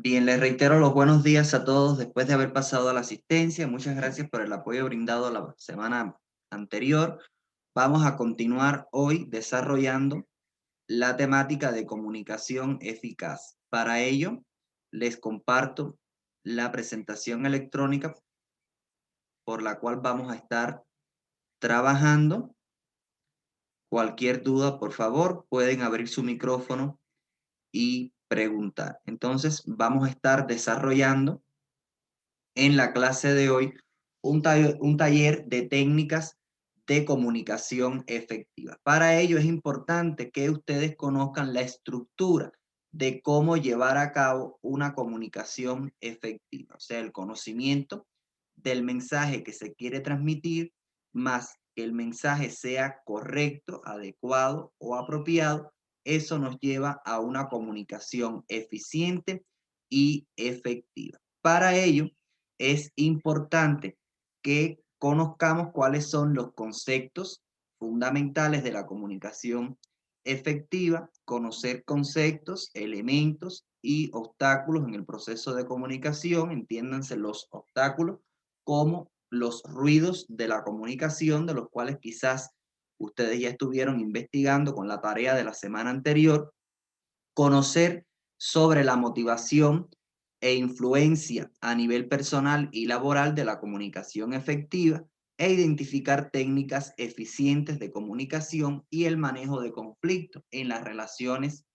Bien, les reitero los buenos días a todos después de haber pasado a la asistencia. Muchas gracias por el apoyo brindado la semana anterior. Vamos a continuar hoy desarrollando la temática de comunicación eficaz. Para ello, les comparto la presentación electrónica por la cual vamos a estar trabajando. Cualquier duda, por favor, pueden abrir su micrófono y preguntar. Entonces, vamos a estar desarrollando en la clase de hoy un taller de técnicas de comunicación efectiva. Para ello es importante que ustedes conozcan la estructura de cómo llevar a cabo una comunicación efectiva, o sea, el conocimiento del mensaje que se quiere transmitir, más que el mensaje sea correcto, adecuado o apropiado. Eso nos lleva a una comunicación eficiente y efectiva. Para ello, es importante que conozcamos cuáles son los conceptos fundamentales de la comunicación efectiva, conocer conceptos, elementos y obstáculos en el proceso de comunicación, entiéndanse los obstáculos como los ruidos de la comunicación, de los cuales quizás ustedes ya estuvieron investigando con la tarea de la semana anterior, conocer sobre la motivación e influencia a nivel personal y laboral de la comunicación efectiva e identificar técnicas eficientes de comunicación y el manejo de conflictos en las relaciones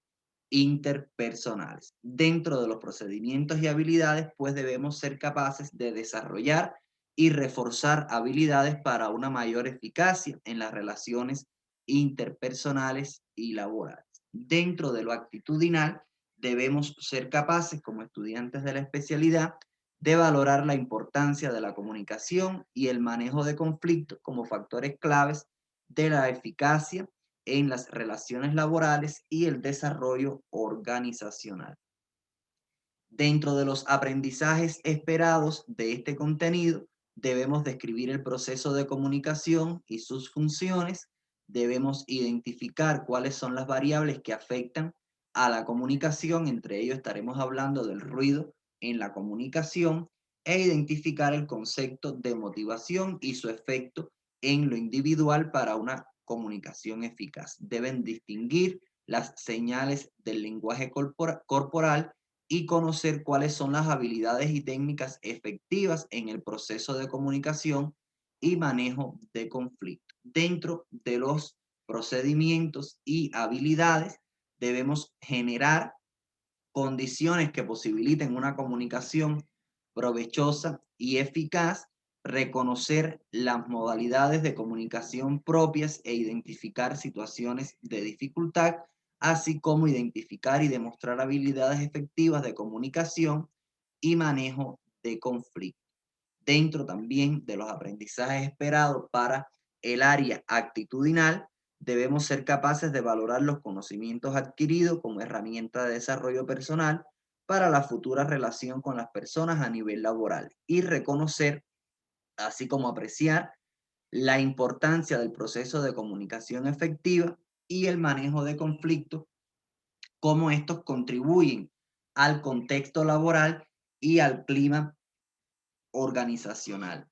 interpersonales. Dentro de los procedimientos y habilidades, pues debemos ser capaces de desarrollar y reforzar habilidades para una mayor eficacia en las relaciones interpersonales y laborales. Dentro de lo actitudinal, debemos ser capaces, como estudiantes de la especialidad, de valorar la importancia de la comunicación y el manejo de conflictos como factores claves de la eficacia en las relaciones laborales y el desarrollo organizacional. Dentro de los aprendizajes esperados de este contenido, debemos describir el proceso de comunicación y sus funciones, debemos identificar cuáles son las variables que afectan a la comunicación, entre ellos estaremos hablando del ruido en la comunicación, e identificar el concepto de motivación y su efecto en lo individual para una comunicación eficaz. Deben distinguir las señales del lenguaje corporal y conocer cuáles son las habilidades y técnicas efectivas en el proceso de comunicación y manejo de conflicto. Dentro de los procedimientos y habilidades debemos generar condiciones que posibiliten una comunicación provechosa y eficaz, reconocer las modalidades de comunicación propias e identificar situaciones de dificultad, así como identificar y demostrar habilidades efectivas de comunicación y manejo de conflictos. Dentro también de los aprendizajes esperados para el área actitudinal, debemos ser capaces de valorar los conocimientos adquiridos como herramienta de desarrollo personal para la futura relación con las personas a nivel laboral y reconocer, así como apreciar la importancia del proceso de comunicación efectiva y el manejo de conflictos, cómo estos contribuyen al contexto laboral y al clima organizacional.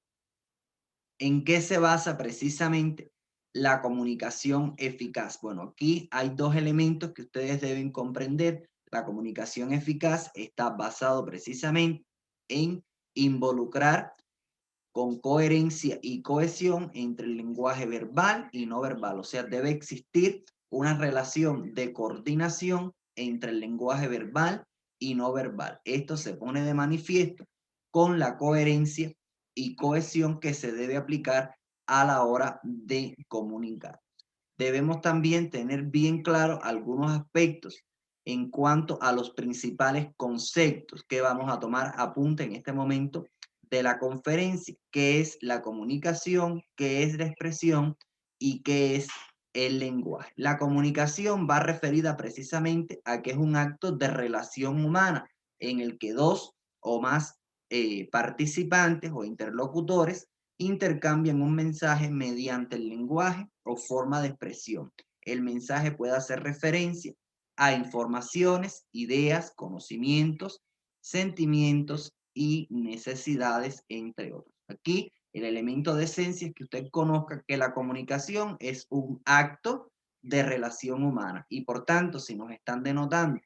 ¿En qué se basa precisamente la comunicación eficaz? Bueno, aquí hay dos elementos que ustedes deben comprender. La comunicación eficaz está basado precisamente en involucrar con coherencia y cohesión entre el lenguaje verbal y no verbal. O sea, debe existir una relación de coordinación entre el lenguaje verbal y no verbal. Esto se pone de manifiesto con la coherencia y cohesión que se debe aplicar a la hora de comunicar. Debemos también tener bien claro algunos aspectos en cuanto a los principales conceptos que vamos a tomar apunte en este momento de la conferencia, qué es la comunicación, qué es la expresión y qué es el lenguaje. La comunicación va referida precisamente a que es un acto de relación humana en el que dos o más participantes o interlocutores intercambian un mensaje mediante el lenguaje o forma de expresión. El mensaje puede hacer referencia a informaciones, ideas, conocimientos sentimientos y necesidades, entre otros. Aquí el elemento de esencia es que usted conozca que la comunicación es un acto de relación humana y por tanto, si nos están denotando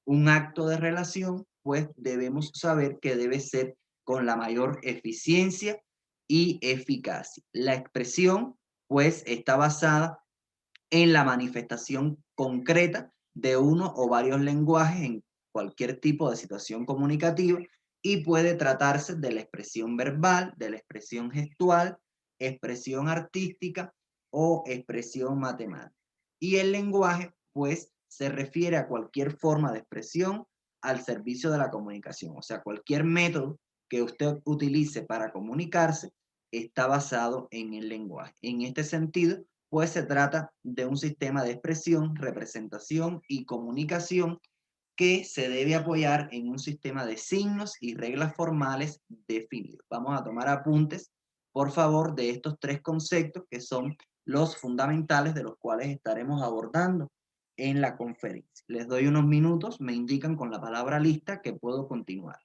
un acto de relación, pues debemos saber que debe ser con la mayor eficiencia y eficacia. La expresión, pues, está basada en la manifestación concreta de uno o varios lenguajes en cualquier tipo de situación comunicativa y puede tratarse de la expresión verbal, de la expresión gestual, expresión artística o expresión matemática. Y el lenguaje, pues, se refiere a cualquier forma de expresión al servicio de la comunicación, o sea, cualquier método que usted utilice para comunicarse está basado en el lenguaje. En este sentido, pues se trata de un sistema de expresión, representación y comunicación que se debe apoyar en un sistema de signos y reglas formales definidos. Vamos a tomar apuntes, por favor, de estos tres conceptos que son los fundamentales de los cuales estaremos abordando en la conferencia. Les doy unos minutos, me indican con la palabra lista que puedo continuar.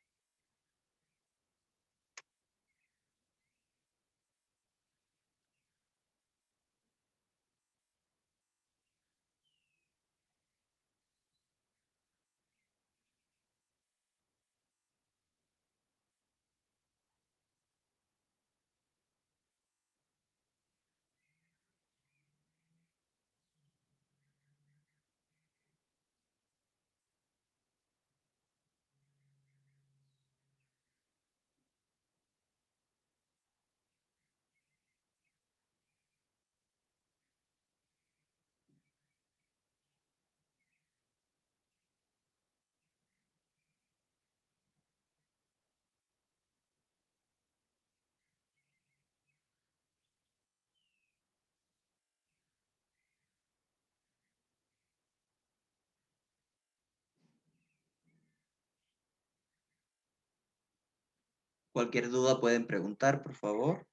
Cualquier duda pueden preguntar, por favor.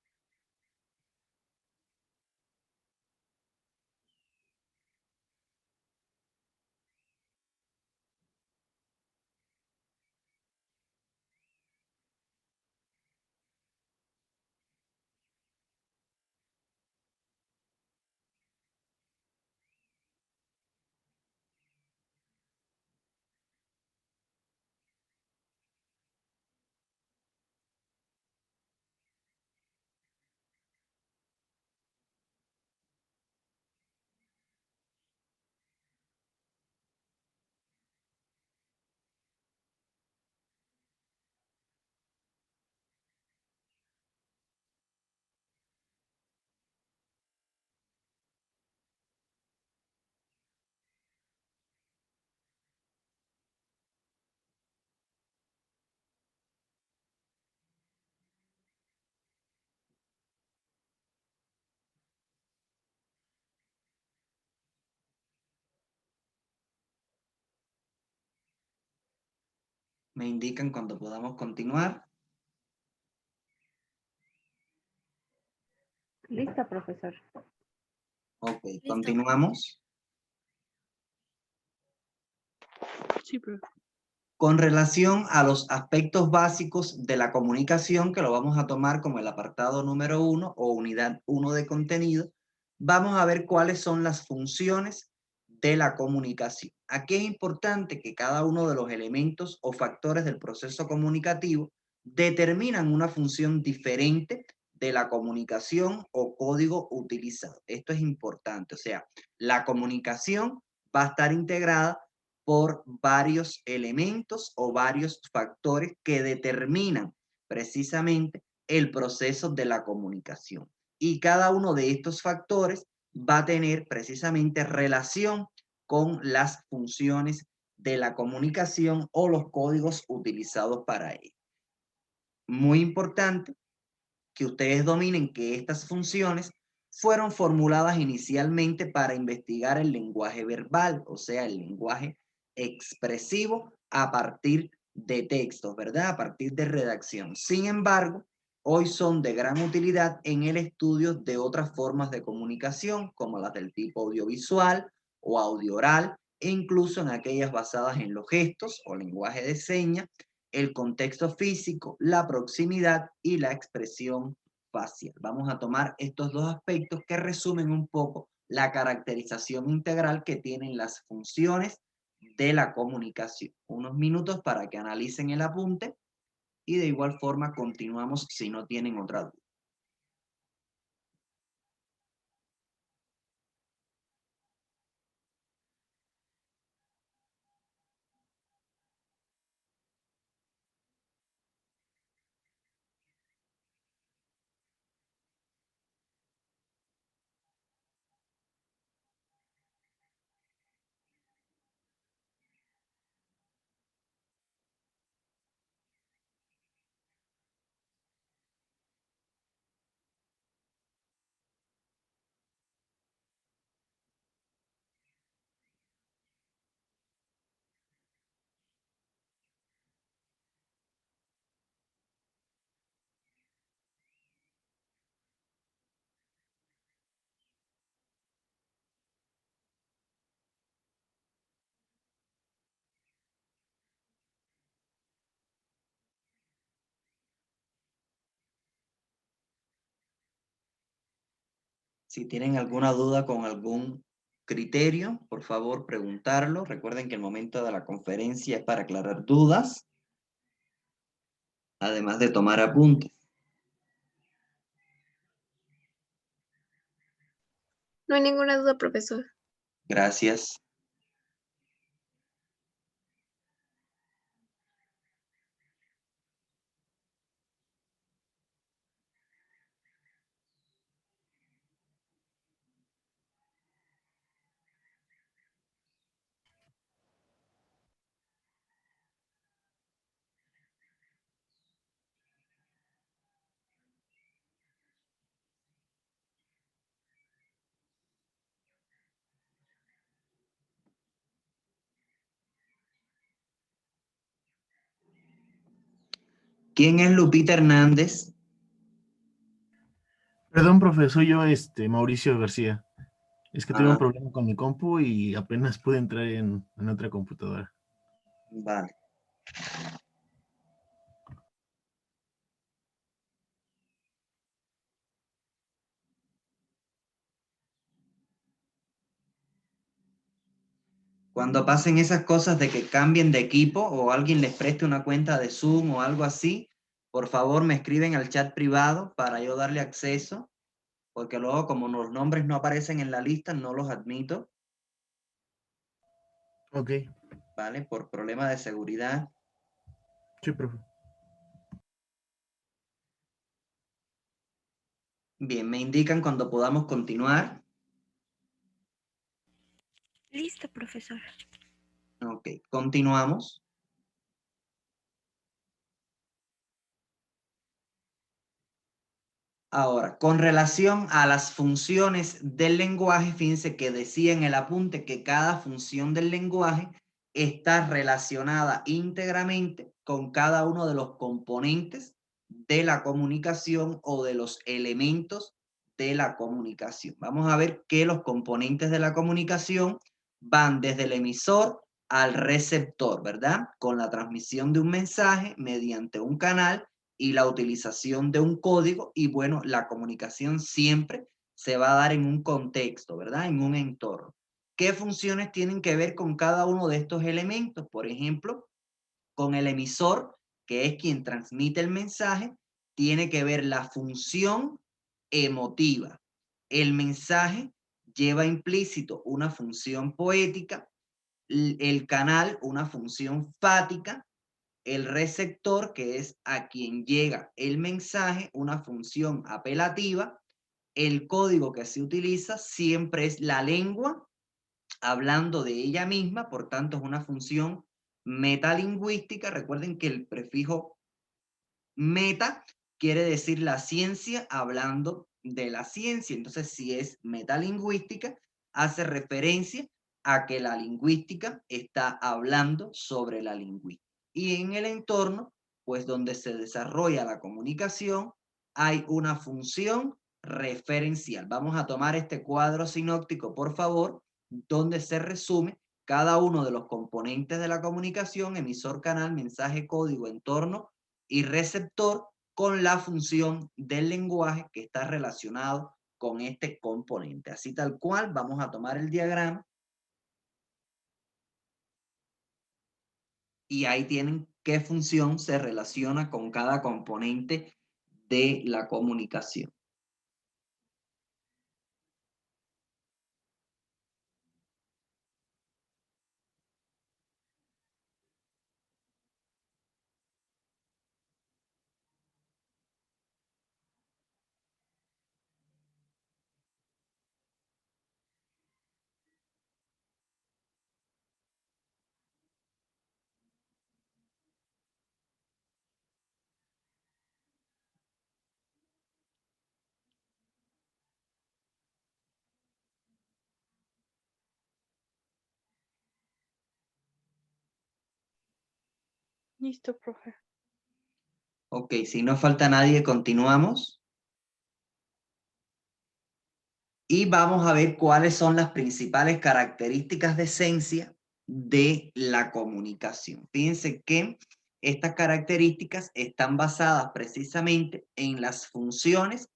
Me indican cuando podamos continuar. Lista, profesor. Ok, Listo. continuamos. Sí, profe. Con relación a los aspectos básicos de la comunicación, que lo vamos a tomar como el apartado número 1 o unidad 1 de contenido, vamos a ver cuáles son las funciones de la comunicación. Aquí es importante que cada uno de los elementos o factores del proceso comunicativo determinan una función diferente de la comunicación o código utilizado. Esto es importante, o sea, la comunicación va a estar integrada por varios elementos o varios factores que determinan precisamente el proceso de la comunicación. Y cada uno de estos factores va a tener precisamente relación con las funciones de la comunicación o los códigos utilizados para ello. Muy importante que ustedes dominen que estas funciones fueron formuladas inicialmente para investigar el lenguaje verbal, o sea, el lenguaje expresivo a partir de textos, ¿verdad? A partir de redacción. Sin embargo, hoy son de gran utilidad en el estudio de otras formas de comunicación, como las del tipo audiovisual o audio oral, e incluso en aquellas basadas en los gestos o lenguaje de señas, el contexto físico, la proximidad y la expresión facial. Vamos a tomar estos dos aspectos que resumen un poco la caracterización integral que tienen las funciones de la comunicación. Unos minutos para que analicen el apunte y de igual forma continuamos si no tienen otra duda. Si tienen alguna duda con algún criterio, por favor preguntarlo. Recuerden que el momento de la conferencia es para aclarar dudas, además de tomar apuntes. No hay ninguna duda, profesor. Gracias. ¿Quién es Lupita Hernández? Perdón, profe, soy yo, Mauricio García. Es que tuve un Ah, problema con mi compu y apenas pude entrar en otra computadora. vale. Cuando pasen esas cosas de que cambien de equipo o alguien les preste una cuenta de Zoom o algo así, por favor me escriben al chat privado para yo darle acceso, porque luego como los nombres no aparecen en la lista, no los admito, Ok, ¿vale? Por problema de seguridad. sí, profe. Bien, me indican cuando podamos continuar. Listo, profesor. Ok, continuamos. Ahora, con relación a las funciones del lenguaje, fíjense que decía en el apunte que cada función del lenguaje está relacionada íntegramente con cada uno de los componentes de la comunicación o de los elementos de la comunicación. Vamos a ver que los componentes de la comunicación van desde el emisor al receptor, ¿verdad? Con la transmisión de un mensaje mediante un canal y la utilización de un código y bueno, la comunicación siempre se va a dar en un contexto, ¿verdad? En un entorno. ¿Qué funciones tienen que ver con cada uno de estos elementos? Por ejemplo, con el emisor, que es quien transmite el mensaje, tiene que ver la función emotiva. El mensaje lleva implícito una función poética, el canal una función fática, el receptor, que es a quien llega el mensaje, una función apelativa. El código que se utiliza siempre es la lengua, hablando de ella misma, por tanto es una función metalingüística. Recuerden que el prefijo meta quiere decir la ciencia, hablando de la ciencia. Entonces, si es metalingüística, hace referencia a que la lingüística está hablando sobre la lingüística. Y en el entorno, pues donde se desarrolla la comunicación, hay una función referencial. Vamos a tomar este cuadro sinóptico, por favor, donde se resume cada uno de los componentes de la comunicación, emisor, canal, mensaje, código, entorno y receptor, con la función del lenguaje que está relacionado con este componente. Así tal cual, vamos a tomar el diagrama y ahí tienen qué función se relaciona con cada componente de la comunicación. Listo, profe. Ok, si no falta nadie, continuamos. Y vamos a ver cuáles son las principales características de esencia de la comunicación. Fíjense que estas características están basadas precisamente en las funciones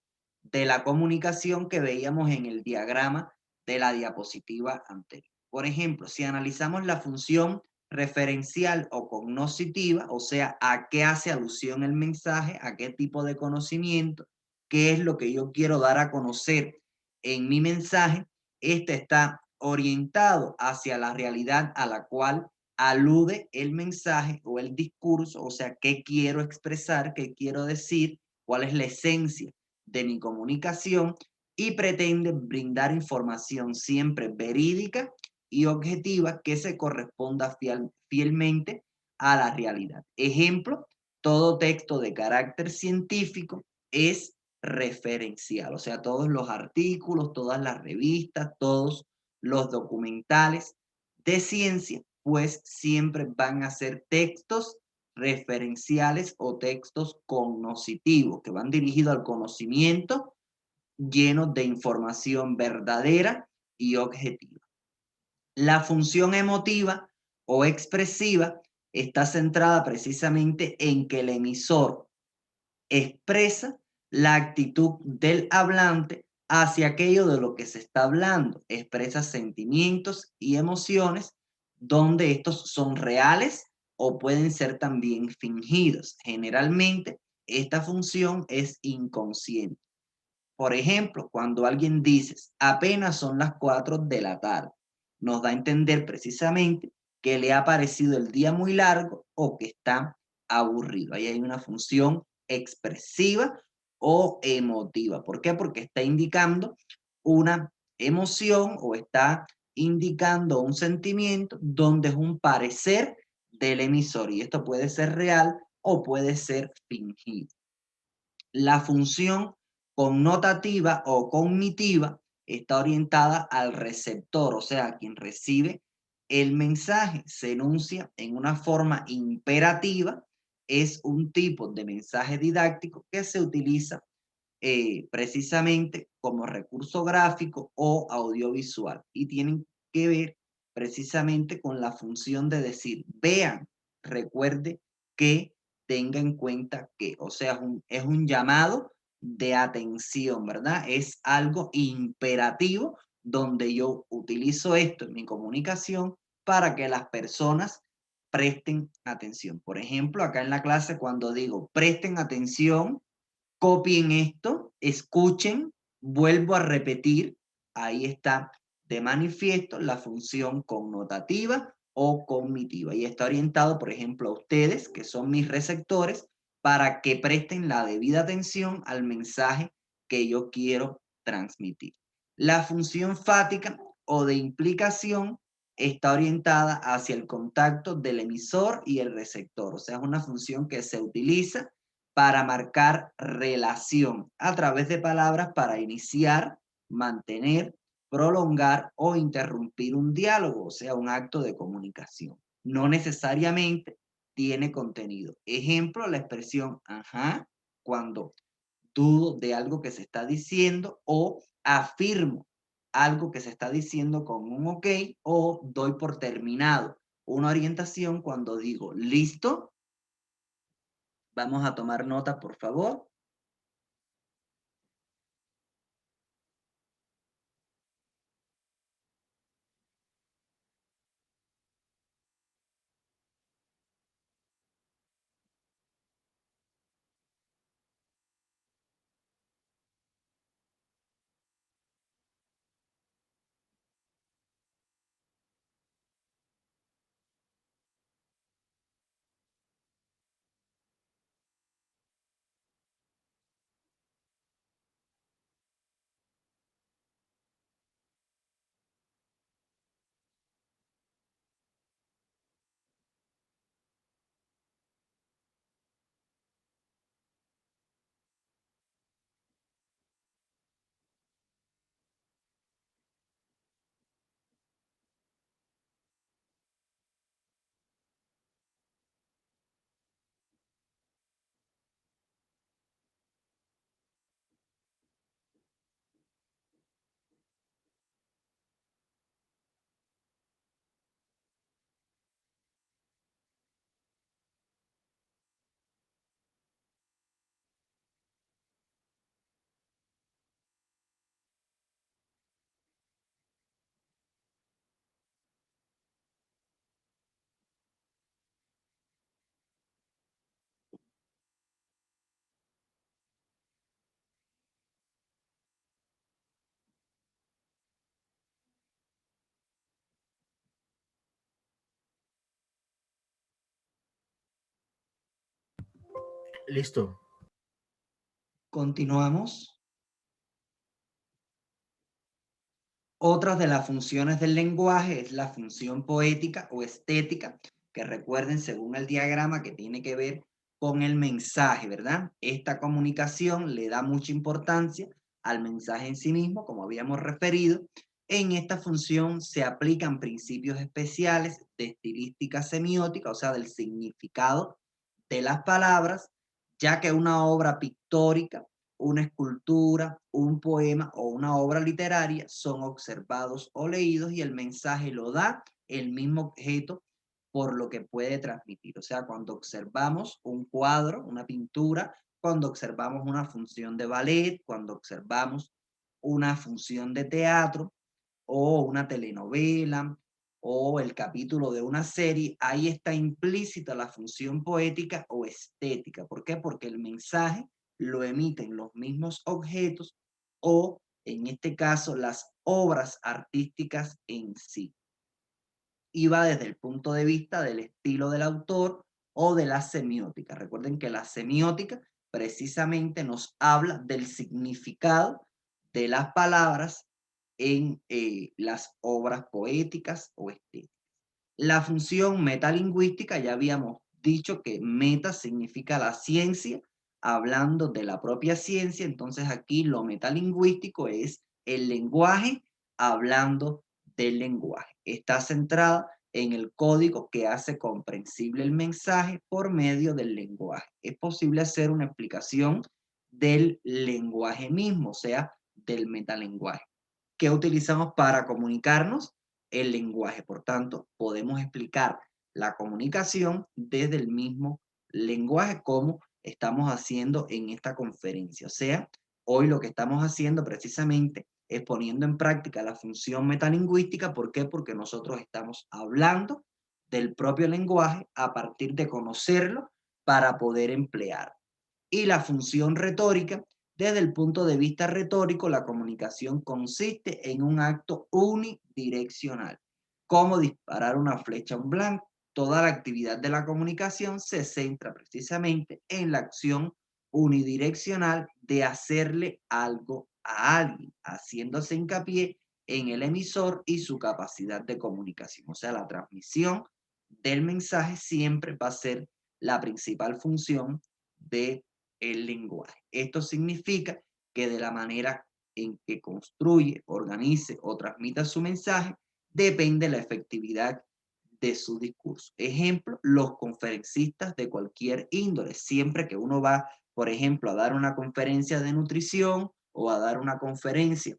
de la comunicación que veíamos en el diagrama de la diapositiva anterior. Por ejemplo, si analizamos la función referencial o cognoscitiva, o sea, a qué hace alusión el mensaje, a qué tipo de conocimiento, qué es lo que yo quiero dar a conocer en mi mensaje, este está orientado hacia la realidad a la cual alude el mensaje o el discurso, o sea, qué quiero expresar, qué quiero decir, cuál es la esencia de mi comunicación, y pretende brindar información siempre verídica y objetiva que se corresponda fielmente a la realidad. Ejemplo, todo texto de carácter científico es referencial, o sea, todos los artículos, todas las revistas, todos los documentales de ciencia, pues siempre van a ser textos referenciales o textos cognoscitivos que van dirigidos al conocimiento, llenos de información verdadera y objetiva. La función emotiva o expresiva está centrada precisamente en que el emisor expresa la actitud del hablante hacia aquello de lo que se está hablando, expresa sentimientos y emociones donde estos son reales o pueden ser también fingidos. Generalmente, esta función es inconsciente. Por ejemplo, cuando alguien dice apenas son las 4 de la tarde, nos da a entender precisamente que le ha parecido el día muy largo o que está aburrido. Ahí hay una función expresiva o emotiva. ¿Por qué? Porque está indicando una emoción o está indicando un sentimiento donde es un parecer del emisor, y esto puede ser real o puede ser fingido. La función connotativa o cognitiva está orientada al receptor, o sea, a quien recibe el mensaje. Se enuncia en una forma imperativa, es un tipo de mensaje didáctico que se utiliza precisamente como recurso gráfico o audiovisual, y tienen que ver precisamente con la función de decir, vean, recuerde que, tenga en cuenta que, o sea, es un llamado de atención, ¿verdad? Es algo imperativo donde yo utilizo esto en mi comunicación para que las personas presten atención. Por ejemplo, acá en la clase cuando digo presten atención, copien esto, escuchen, vuelvo a repetir, ahí está de manifiesto la función connotativa o cognitiva, y está orientado, por ejemplo, a ustedes, que son mis receptores, para que presten la debida atención al mensaje que yo quiero transmitir. La función fática o de implicación está orientada hacia el contacto del emisor y el receptor, o sea, es una función que se utiliza para marcar relación a través de palabras para iniciar, mantener, prolongar o interrumpir un diálogo, o sea, un acto de comunicación. No necesariamente tiene contenido. Ejemplo, la expresión ajá, cuando dudo de algo que se está diciendo, o afirmo algo que se está diciendo con un ok o doy por terminado una orientación cuando digo listo. Vamos a tomar nota, por favor. Listo. Continuamos. Otras de las funciones del lenguaje es la función poética o estética, que recuerden según el diagrama que tiene que ver con el mensaje, ¿verdad? Esta comunicación le da mucha importancia al mensaje en sí mismo, como habíamos referido. En esta función se aplican principios especiales de estilística semiótica, o sea, del significado de las palabras, ya que una obra pictórica, una escultura, un poema o una obra literaria son observados o leídos y el mensaje lo da el mismo objeto por lo que puede transmitir. O sea, cuando observamos un cuadro, una pintura, cuando observamos una función de ballet, cuando observamos una función de teatro o una telenovela o el capítulo de una serie, ahí está implícita la función poética o estética. ¿Por qué? Porque el mensaje lo emiten los mismos objetos o, en este caso, las obras artísticas en sí. Y va desde el punto de vista del estilo del autor o de la semiótica. Recuerden que la semiótica precisamente nos habla del significado de las palabras en las obras poéticas o estéticas. La función metalingüística, ya habíamos dicho que meta significa la ciencia, hablando de la propia ciencia, entonces aquí lo metalingüístico es el lenguaje hablando del lenguaje. Está centrada en el código que hace comprensible el mensaje por medio del lenguaje. Es posible hacer una explicación del lenguaje mismo, o sea, del metalenguaje. ¿Qué utilizamos para comunicarnos? El lenguaje. Por tanto, podemos explicar la comunicación desde el mismo lenguaje como estamos haciendo en esta conferencia. O sea, hoy lo que estamos haciendo precisamente es poniendo en práctica la función metalingüística. ¿Por qué? Porque nosotros estamos hablando del propio lenguaje a partir de conocerlo para poder emplear. Y la función retórica, desde el punto de vista retórico, la comunicación consiste en un acto unidireccional, como disparar una flecha a un blanco. Toda la actividad de la comunicación se centra precisamente en la acción unidireccional de hacerle algo a alguien, haciéndose hincapié en el emisor y su capacidad de comunicación. O sea, la transmisión del mensaje siempre va a ser la principal función de el lenguaje. Esto significa que de la manera en que construye, organice o transmita su mensaje, depende la efectividad de su discurso. Ejemplo, los conferencistas de cualquier índole. Siempre que uno va, por ejemplo, a dar una conferencia de nutrición o a dar una conferencia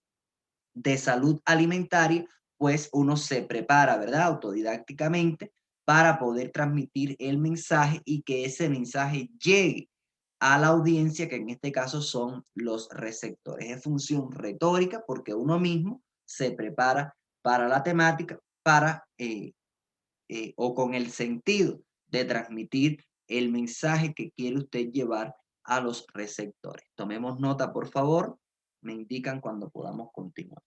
de salud alimentaria, pues uno se prepara, ¿verdad? Autodidácticamente para poder transmitir el mensaje y que ese mensaje llegue a la audiencia, que en este caso son los receptores. Es función retórica porque uno mismo se prepara para la temática, o con el sentido de transmitir el mensaje que quiere usted llevar a los receptores. Tomemos nota, por favor. Me indican cuando podamos continuar.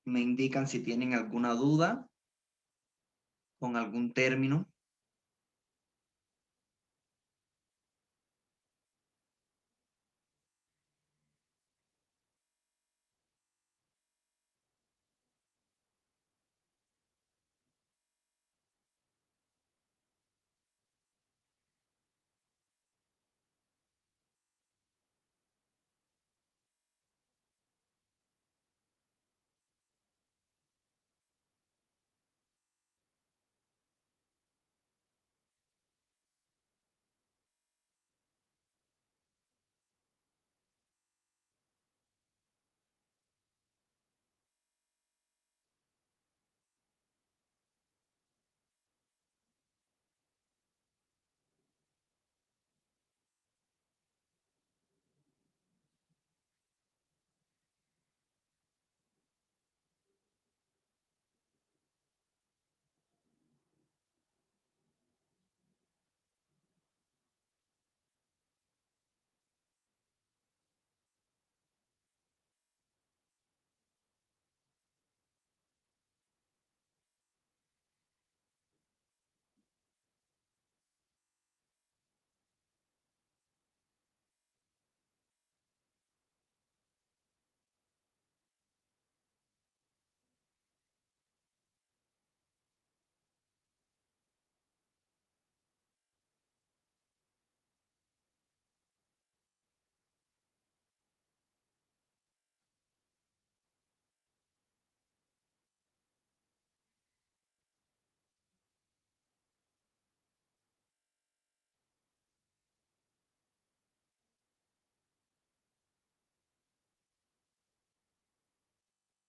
Me indican si tienen alguna duda con algún término.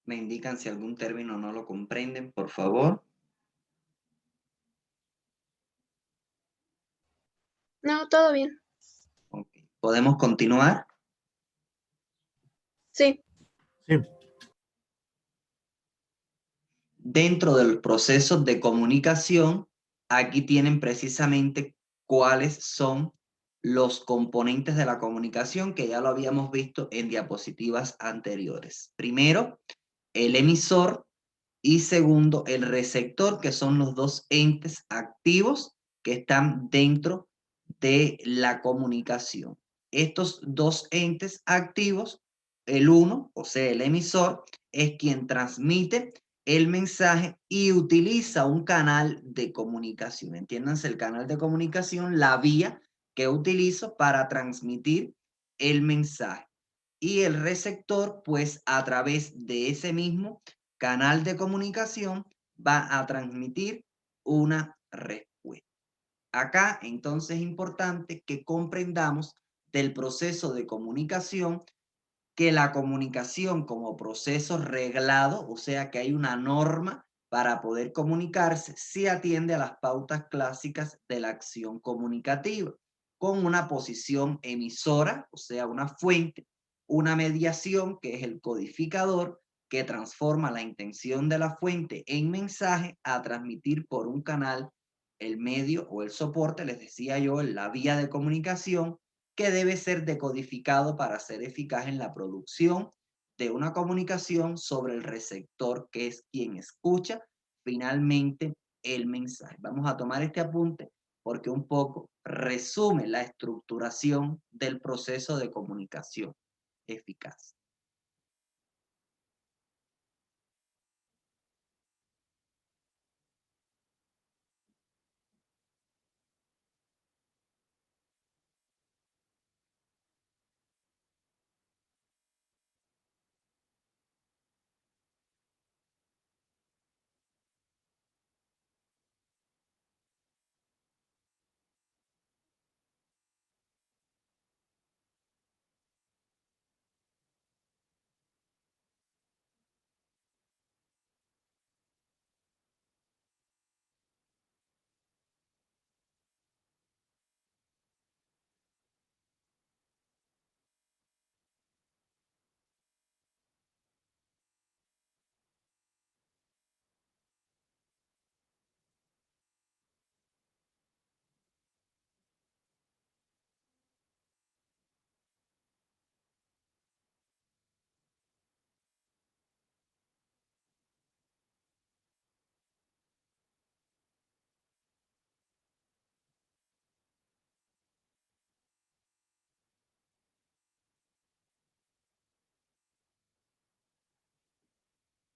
Me indican si algún término no lo comprenden, por favor. No, todo bien. Ok. ¿Podemos continuar? Sí, Sí, Dentro del proceso de comunicación, aquí tienen precisamente cuáles son los componentes de la comunicación, que ya lo habíamos visto en diapositivas anteriores. Primero, el emisor, y segundo, el receptor, que son los dos entes activos que están dentro de la comunicación. Estos dos entes activos, el uno, o sea, el emisor, es quien transmite el mensaje y utiliza un canal de comunicación. Entiéndanse, el canal de comunicación, la vía que utilizo para transmitir el mensaje. Y el receptor, pues a través de ese mismo canal de comunicación, va a transmitir una respuesta. Acá, entonces, es importante que comprendamos del proceso de comunicación que la comunicación como proceso reglado, o sea que hay una norma para poder comunicarse, se atiende a las pautas clásicas de la acción comunicativa, con una posición emisora, o sea, una fuente, una mediación, que es el codificador, que transforma la intención de la fuente en mensaje a transmitir por un canal, el medio o el soporte, les decía yo, la vía de comunicación, que debe ser decodificado para ser eficaz en la producción de una comunicación sobre el receptor, que es quien escucha finalmente el mensaje. Vamos a tomar este apunte porque un poco resume la estructuración del proceso de comunicación eficaz.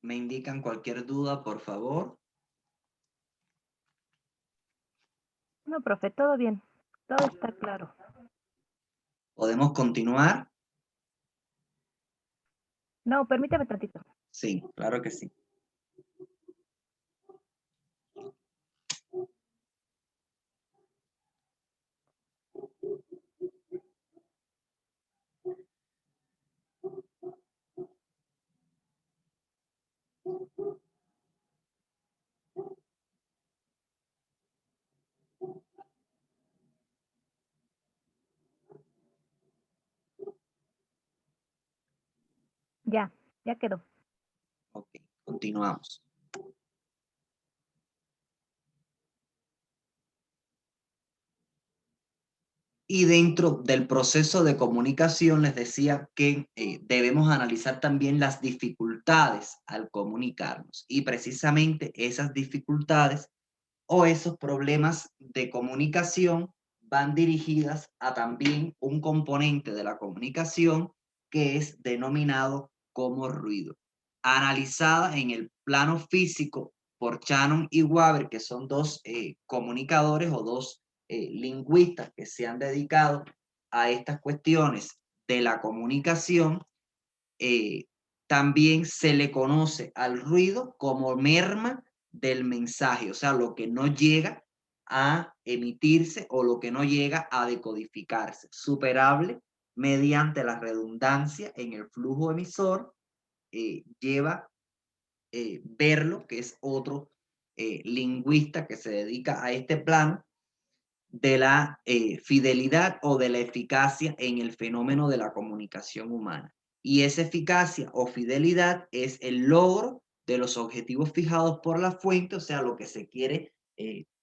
¿Me indican cualquier duda, por favor? No, profe, todo bien. Todo está claro. ¿Podemos continuar? No, permítame tantito. Sí, claro que sí. Ya quedó. Ok, continuamos. Y dentro del proceso de comunicación les decía que debemos analizar también las dificultades al comunicarnos. Y precisamente esas dificultades o esos problemas de comunicación van dirigidas a también un componente de la comunicación que es denominado como ruido. Analizada en el plano físico por Shannon y Waber, que son dos comunicadores o dos lingüistas que se han dedicado a estas cuestiones de la comunicación, eh, también se le conoce al ruido como merma del mensaje, o sea, lo que no llega a emitirse o lo que no llega a decodificarse, superable mediante la redundancia en el flujo emisor, lleva Verlo, que es otro lingüista que se dedica a este plano, de la fidelidad o de la eficacia en el fenómeno de la comunicación humana. Y esa eficacia o fidelidad es el logro de los objetivos fijados por la fuente, o sea, lo que se quiere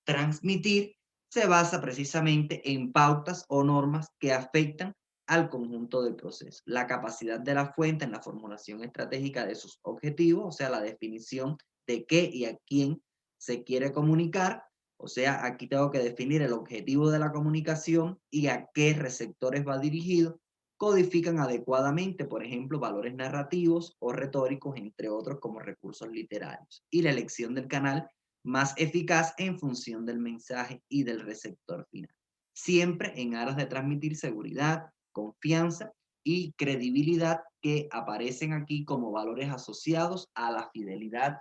transmitir, se basa precisamente en pautas o normas que afectan al conjunto del proceso. La capacidad de la fuente en la formulación estratégica de sus objetivos, o sea, la definición de qué y a quién se quiere comunicar, o sea, aquí tengo que definir el objetivo de la comunicación y a qué receptores va dirigido. Codifican adecuadamente, por ejemplo, valores narrativos o retóricos, entre otros como recursos literarios. Y la elección del canal más eficaz en función del mensaje y del receptor final. Siempre en aras de transmitir seguridad, confianza y credibilidad que aparecen aquí como valores asociados a la fidelidad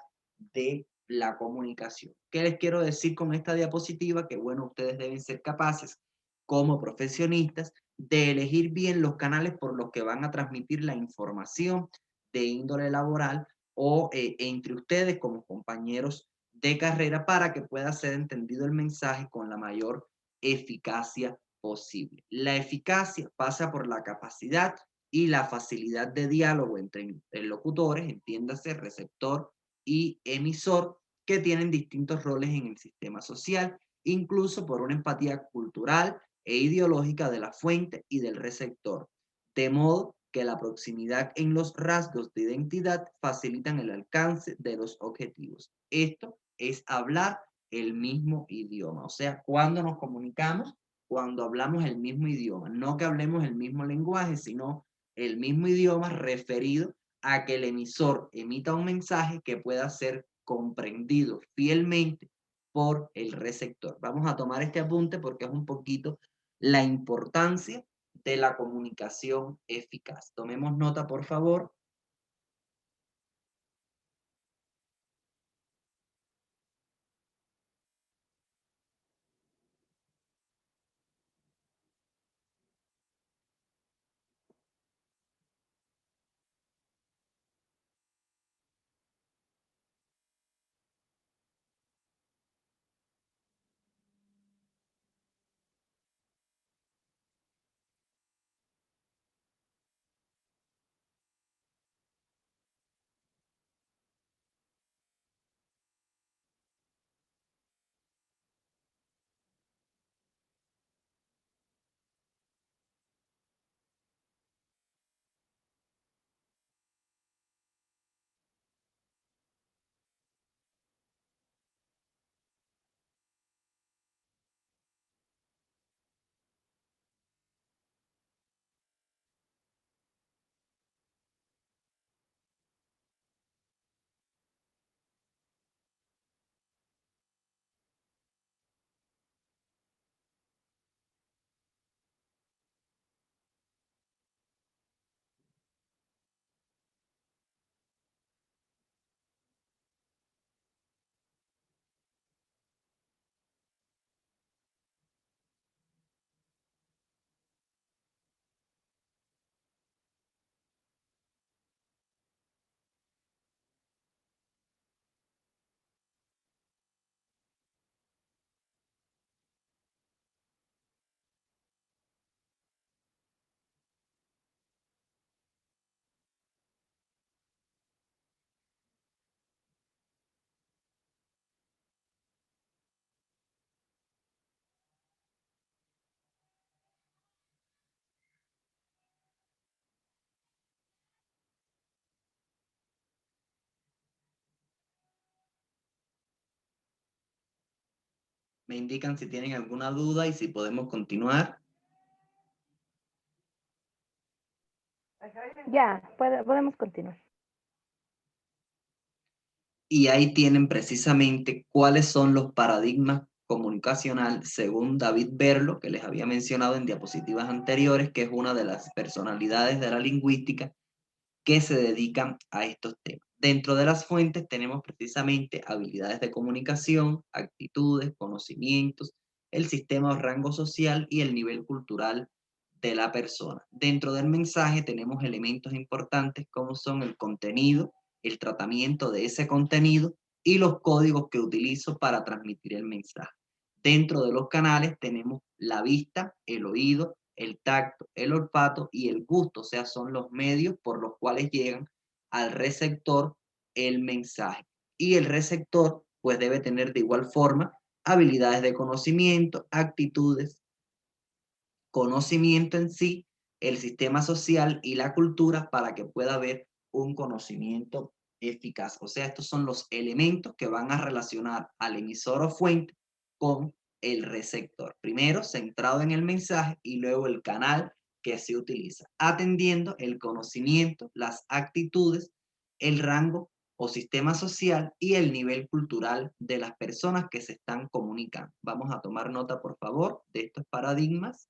de la comunicación. ¿Qué les quiero decir con esta diapositiva? Que bueno, ustedes deben ser capaces como profesionistas de elegir bien los canales por los que van a transmitir la información de índole laboral o entre ustedes como compañeros de carrera para que pueda ser entendido el mensaje con la mayor eficacia posible. La eficacia pasa por la capacidad y la facilidad de diálogo entre interlocutores, entiéndase receptor y emisor, que tienen distintos roles en el sistema social, incluso por una empatía cultural e ideológica de la fuente y del receptor, de modo que la proximidad en los rasgos de identidad facilitan el alcance de los objetivos. Esto es hablar el mismo idioma. O sea, cuando nos comunicamos, cuando hablamos el mismo idioma, no que hablemos el mismo lenguaje, sino el mismo idioma referido a que el emisor emita un mensaje que pueda ser comprendido fielmente por el receptor. Vamos a tomar este apunte porque es un poquito la importancia de la comunicación eficaz. Tomemos nota, por favor. Me indican si tienen alguna duda y si podemos continuar. Ya, podemos continuar. Y ahí tienen precisamente cuáles son los paradigmas comunicacional según David Berlo, que les había mencionado en diapositivas anteriores, que es una de las personalidades de la lingüística que se dedican a estos temas. Dentro de las fuentes tenemos precisamente habilidades de comunicación, actitudes, conocimientos, el sistema o rango social y el nivel cultural de la persona. Dentro del mensaje tenemos elementos importantes como son el contenido, el tratamiento de ese contenido y los códigos que utilizo para transmitir el mensaje. Dentro de los canales tenemos la vista, el oído, el tacto, el olfato y el gusto, o sea, son los medios por los cuales llegan al receptor el mensaje. Y el receptor, pues debe tener de igual forma habilidades de conocimiento, actitudes, conocimiento en sí, el sistema social y la cultura para que pueda haber un conocimiento eficaz. O sea, estos son los elementos que van a relacionar al emisor o fuente con el receptor. Primero centrado en el mensaje y luego el canal que se utiliza, atendiendo el conocimiento, las actitudes, el rango o sistema social y el nivel cultural de las personas que se están comunicando. Vamos a tomar nota, por favor, de estos paradigmas.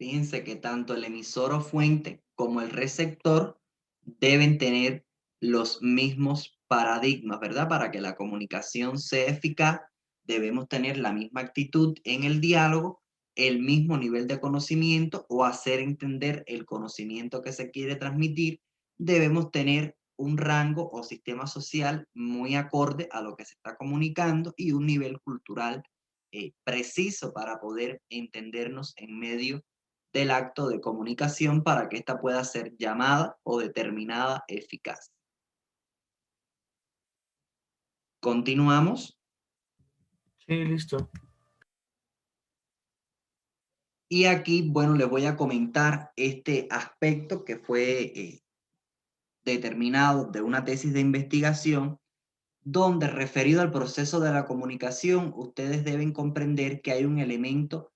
Fíjense que tanto el emisor o fuente como el receptor deben tener los mismos paradigmas, ¿verdad? Para que la comunicación sea eficaz, debemos tener la misma actitud en el diálogo, el mismo nivel de conocimiento o hacer entender el conocimiento que se quiere transmitir. Debemos tener un rango o sistema social muy acorde a lo que se está comunicando y un nivel cultural preciso para poder entendernos en medio del acto de comunicación para que ésta pueda ser llamada o determinada eficaz. Continuamos. Sí, listo. Y aquí, bueno, les voy a comentar este aspecto que fue determinado de una tesis de investigación, donde referido al proceso de la comunicación, ustedes deben comprender que hay un elemento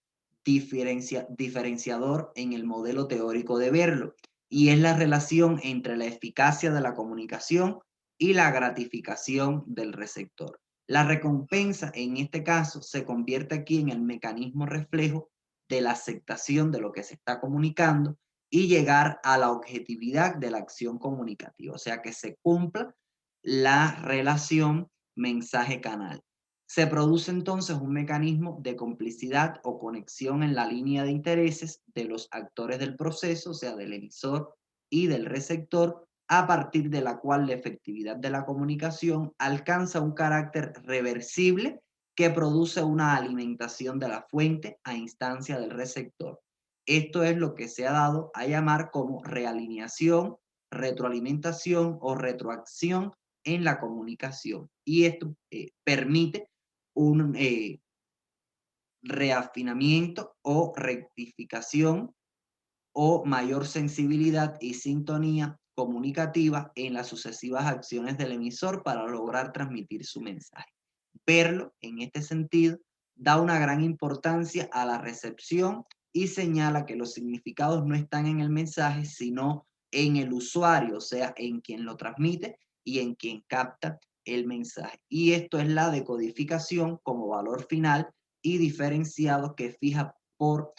diferenciador en el modelo teórico de verlo, y es la relación entre la eficacia de la comunicación y la gratificación del receptor. La recompensa, en este caso, se convierte aquí en el mecanismo reflejo de la aceptación de lo que se está comunicando y llegar a la objetividad de la acción comunicativa, o sea, que se cumpla la relación mensaje-canal. Se produce entonces un mecanismo de complicidad o conexión en la línea de intereses de los actores del proceso, o sea, del emisor y del receptor, a partir de la cual la efectividad de la comunicación alcanza un carácter reversible que produce una alimentación de la fuente a instancia del receptor. Esto es lo que se ha dado a llamar como realineación, retroalimentación o retroacción en la comunicación. Y esto permite un reafinamiento o rectificación o mayor sensibilidad y sintonía comunicativa en las sucesivas acciones del emisor para lograr transmitir su mensaje. Verlo, en este sentido, da una gran importancia a la recepción y señala que los significados no están en el mensaje, sino en el usuario, o sea, en quien lo transmite y en quien capta el mensaje. Y esto es la decodificación como valor final y diferenciado que fija por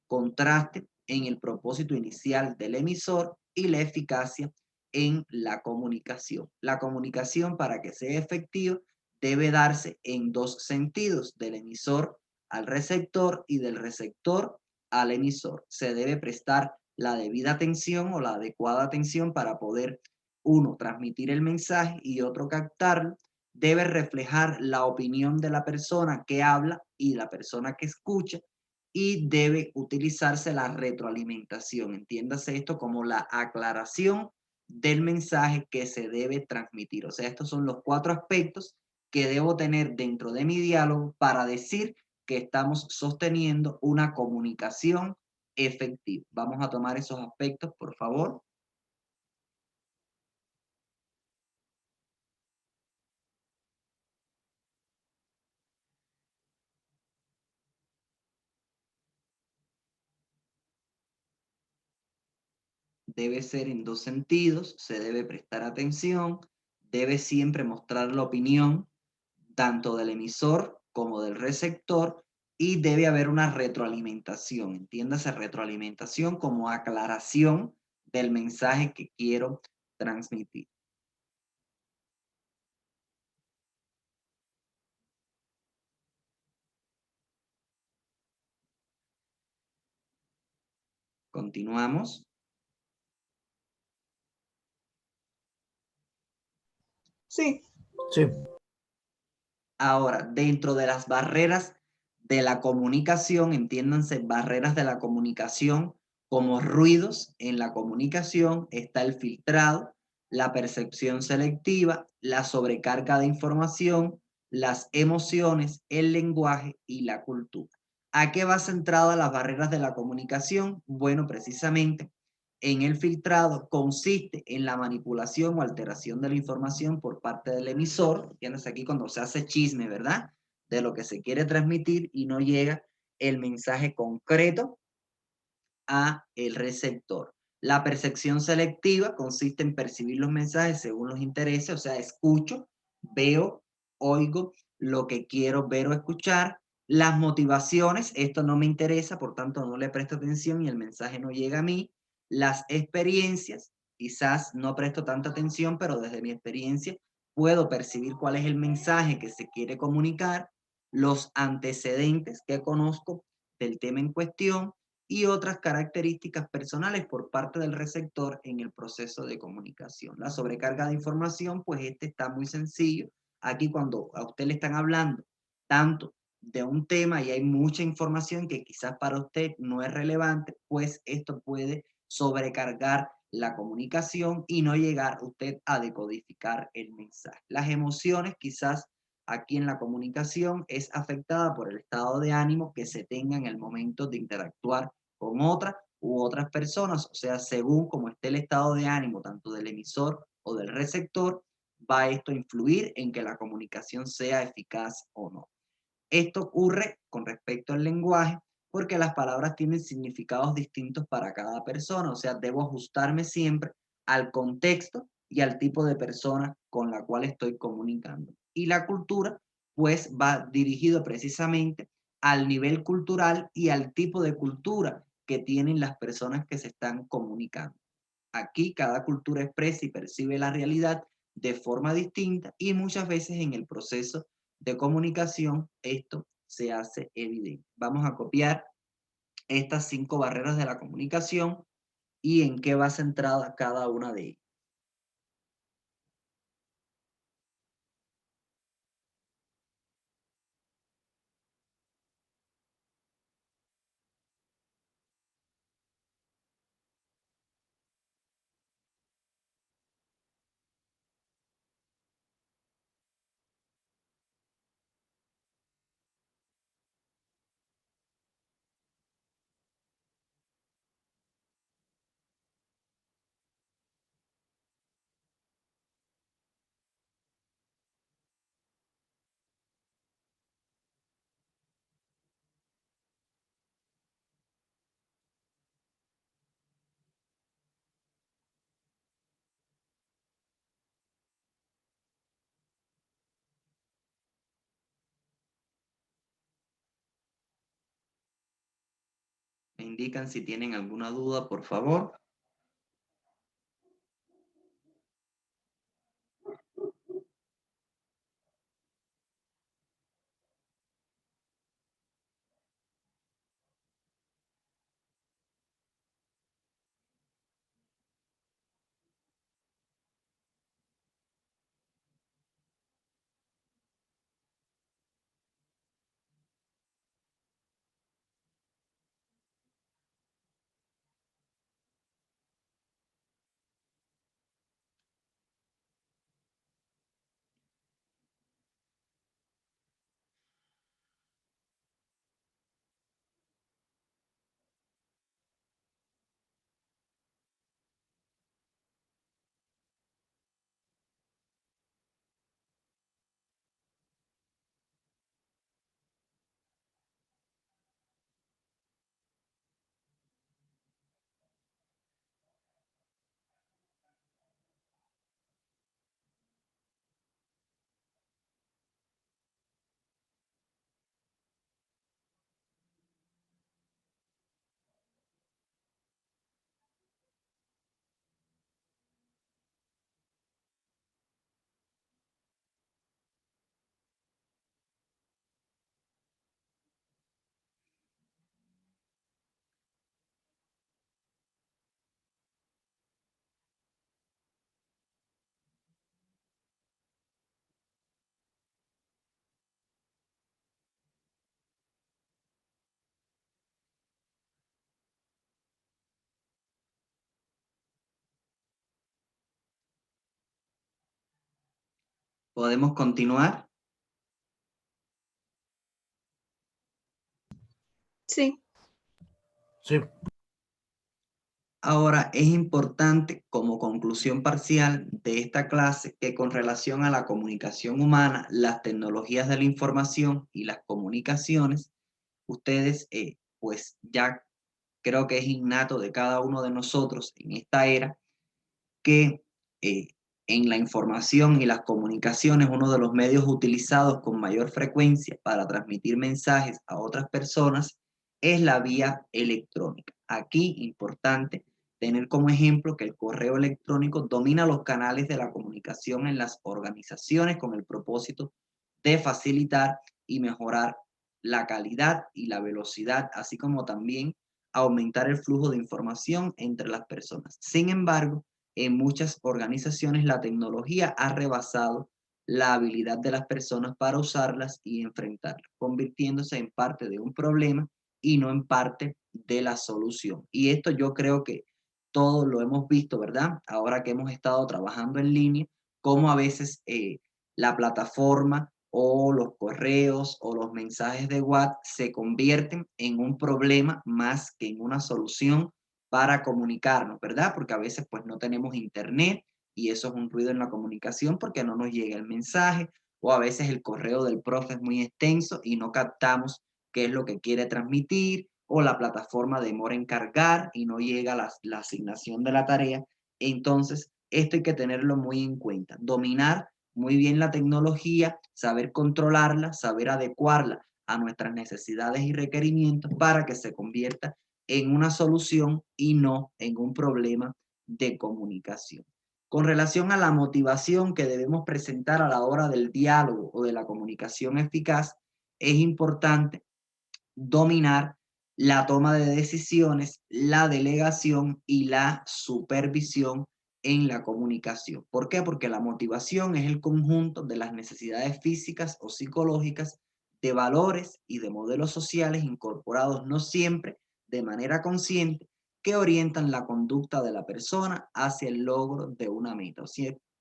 contraste en el propósito inicial del emisor y la eficacia en la comunicación. La comunicación, para que sea efectiva, debe darse en dos sentidos: del emisor al receptor y del receptor al emisor. Se debe prestar la debida atención o la adecuada atención para poder, uno, transmitir el mensaje y otro, captarlo. Debe reflejar la opinión de la persona que habla y la persona que escucha, y debe utilizarse la retroalimentación. Entiéndase esto como la aclaración del mensaje que se debe transmitir. O sea, estos son los 4 aspectos que debo tener dentro de mi diálogo para decir que estamos sosteniendo una comunicación efectiva. Vamos a tomar esos aspectos, por favor. Debe ser en dos sentidos, se debe prestar atención, debe siempre mostrar la opinión tanto del emisor como del receptor, y debe haber una retroalimentación. Entiéndase retroalimentación como aclaración del mensaje que quiero transmitir. Continuamos. Sí. Sí, Ahora, dentro de las barreras de la comunicación, entiéndanse barreras de la comunicación como ruidos en la comunicación, está el filtrado, la percepción selectiva, la sobrecarga de información, las emociones, el lenguaje y la cultura. ¿A qué va centrada las barreras de la comunicación? Bueno, precisamente en el filtrado consiste en la manipulación o alteración de la información por parte del emisor. Tienes aquí cuando se hace chisme, ¿verdad? De lo que se quiere transmitir y no llega el mensaje concreto a el receptor. La percepción selectiva consiste en percibir los mensajes según los intereses, o sea, escucho, veo, oigo lo que quiero ver o escuchar. Las motivaciones, esto no me interesa, por tanto no le presto atención y el mensaje no llega a mí. Las experiencias, quizás no presto tanta atención, pero desde mi experiencia puedo percibir cuál es el mensaje que se quiere comunicar. Los antecedentes que conozco del tema en cuestión y otras características personales por parte del receptor en el proceso de comunicación. La sobrecarga de información, pues este está muy sencillo. Aquí cuando a usted le están hablando tanto de un tema y hay mucha información que quizás para usted no es relevante, pues esto puede sobrecargar la comunicación y no llegar usted a decodificar el mensaje. Las emociones quizás aquí en la comunicación es afectada por el estado de ánimo que se tenga en el momento de interactuar con otra u otras personas, o sea, según como esté el estado de ánimo tanto del emisor o del receptor, va esto a influir en que la comunicación sea eficaz o no. Esto ocurre con respecto al lenguaje porque las palabras tienen significados distintos para cada persona, o sea, debo ajustarme siempre al contexto y al tipo de persona con la cual estoy comunicando. Y la cultura, pues, va dirigido precisamente al nivel cultural y al tipo de cultura que tienen las personas que se están comunicando. Aquí cada cultura expresa y percibe la realidad de forma distinta y muchas veces en el proceso de comunicación esto se hace evidente. Vamos a copiar estas 5 barreras de la comunicación y en qué va centrada cada una de ellas. Me indican si tienen alguna duda, por favor. ¿Podemos continuar? Sí, Sí, Ahora, es importante como conclusión parcial de esta clase que con relación a la comunicación humana, las tecnologías de la información y las comunicaciones, ustedes pues ya creo que es innato de cada uno de nosotros en esta era que eh, en la información y las comunicaciones, uno de los medios utilizados con mayor frecuencia para transmitir mensajes a otras personas es la vía electrónica. Aquí, importante tener como ejemplo que el correo electrónico domina los canales de la comunicación en las organizaciones con el propósito de facilitar y mejorar la calidad y la velocidad, así como también aumentar el flujo de información entre las personas. Sin embargo, en muchas organizaciones la tecnología ha rebasado la habilidad de las personas para usarlas y enfrentarlas, convirtiéndose en parte de un problema y no en parte de la solución. Y esto yo creo que todos lo hemos visto, ¿verdad? Ahora que hemos estado trabajando en línea, cómo a veces la plataforma o los correos o los mensajes de WhatsApp se convierten en un problema más que en una solución para comunicarnos, ¿verdad? Porque a veces pues no tenemos internet y eso es un ruido en la comunicación porque no nos llega el mensaje, o a veces el correo del profe es muy extenso y no captamos qué es lo que quiere transmitir, o la plataforma demora en cargar y no llega la asignación de la tarea. Entonces, esto hay que tenerlo muy en cuenta. Dominar muy bien la tecnología, saber controlarla, saber adecuarla a nuestras necesidades y requerimientos para que se convierta en una solución y no en un problema de comunicación. Con relación a la motivación que debemos presentar a la hora del diálogo o de la comunicación eficaz, es importante dominar la toma de decisiones, la delegación y la supervisión en la comunicación. ¿Por qué? Porque la motivación es el conjunto de las necesidades físicas o psicológicas, de valores y de modelos sociales incorporados no siempre de manera consciente, que orientan la conducta de la persona hacia el logro de una meta.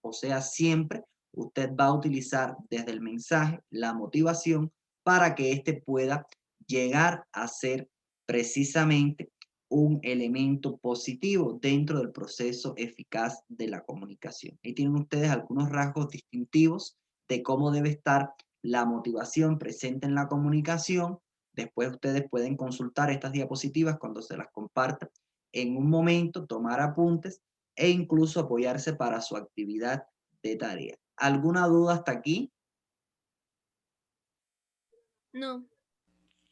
O sea, siempre usted va a utilizar desde el mensaje la motivación para que éste pueda llegar a ser precisamente un elemento positivo dentro del proceso eficaz de la comunicación. Ahí tienen ustedes algunos rasgos distintivos de cómo debe estar la motivación presente en la comunicación. Después ustedes pueden consultar estas diapositivas cuando se las comparta en un momento, tomar apuntes e incluso apoyarse para su actividad de tarea. ¿Alguna duda hasta aquí? No.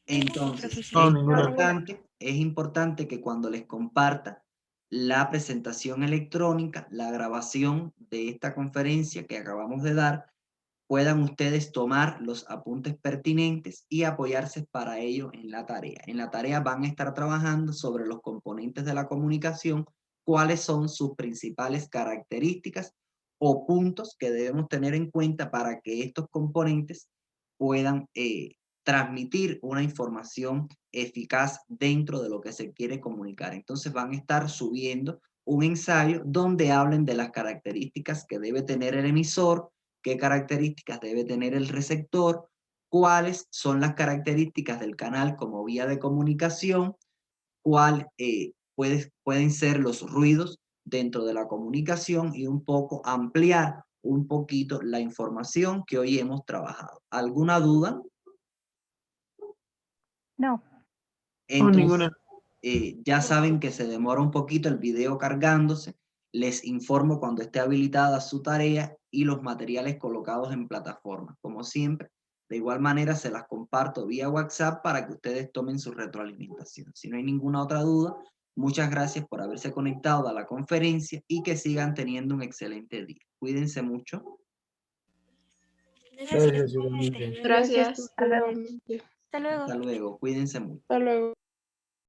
Entonces, profesor. ninguna. es importante que cuando les comparta la presentación electrónica, la grabación de esta conferencia que acabamos de dar, puedan ustedes tomar los apuntes pertinentes y apoyarse para ello en la tarea. En la tarea van a estar trabajando sobre los componentes de la comunicación, cuáles son sus principales características o puntos que debemos tener en cuenta para que estos componentes puedan transmitir una información eficaz dentro de lo que se quiere comunicar. Entonces van a estar subiendo un ensayo donde hablen de las características que debe tener el emisor, qué características debe tener el receptor, cuáles son las características del canal como vía de comunicación, cuál pueden ser los ruidos dentro de la comunicación y un poco ampliar un poquito la información que hoy hemos trabajado. ¿Alguna duda? No. Entonces, Ninguna. ya saben que se demora un poquito el video cargándose. Les informo cuando esté habilitada su tarea y los materiales colocados en plataforma. Como siempre, de igual manera se las comparto vía WhatsApp para que ustedes tomen su retroalimentación. Si no hay ninguna otra duda, muchas gracias por haberse conectado a la conferencia y que sigan teniendo un excelente día. Cuídense mucho. Gracias, igualmente. Gracias. Hasta luego. Hasta luego. Hasta luego. Cuídense mucho. Hasta luego.